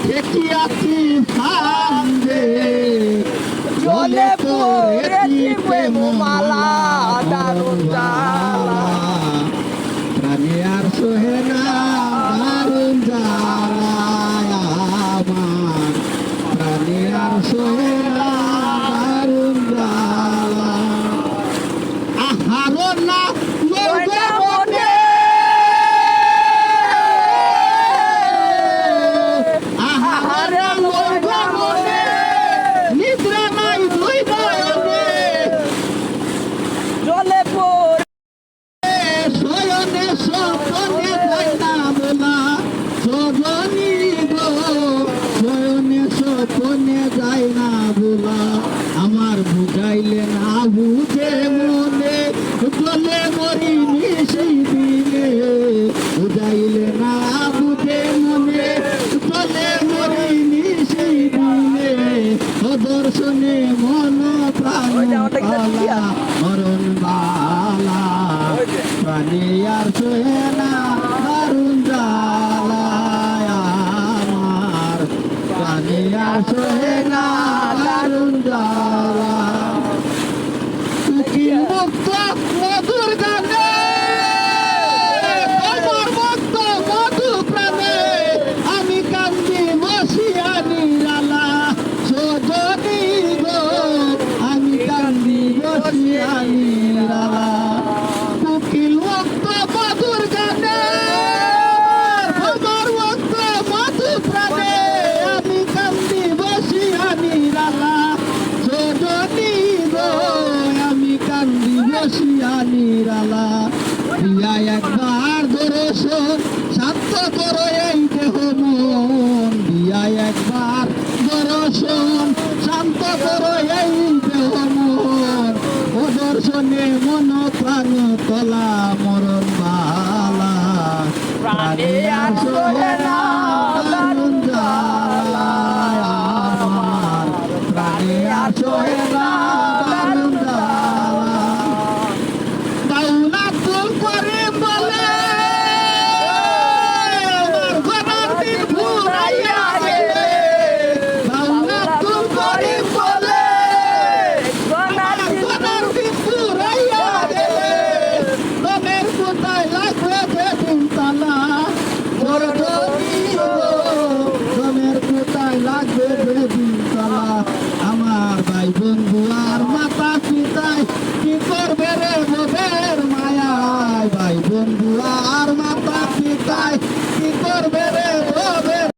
ঠেকিয়াছি ফান্দে জলে পড়েছি প্রেম মালা দারুণ জ্বালা প্রাণে আর সোহে না দারুণ জ্বালা আমার প্রাণে আর সোহে না দারুণ জ্বালা আহারো না লইবে মনে আহারে লইবে মনে নিদ্রা নাই দুই নয়নে জলে পড়ে শয়নে স্বপনে যায় না বলা সজনী গো শয়নে স্বপনে যায় না বলা আমার বুঝাইলে না বুঝে মনে জলে মরি নিশি দিলে বুঝাইলে না বুঝে মনে জলে মরি নিশি দিলে ও দর্শনে মন প্রাণ বালা মরণ বালা প্রাণে আর সোহে না দারুণ জ্বালা আমার প্রাণে আর সোহে না দারুণ জ্বালা উকিল মুক্ত মধুর গানে তোমার মুক্ত মধু প্রাণে আমি কান্দি বসিয়া নিরালা সজনী গো আমি কান্দি বসিয়া নিরালা উকিল মুক্ত মধুর গানে তোমার মুক্ত মধু প্রাণে আমি কান্দি বসিয়া নিরালা সজনী গো আমি কান্দি বসিয়া নিরালা প্রিয়া একবার দর্শন শান্ত করো এই দেহ মন দিয়া একবার দর্শন শান্ত করো এই দেহ মন ও দর্শনে মন প্রাণ তলা মরণ বালা প্রাণে আর সোহে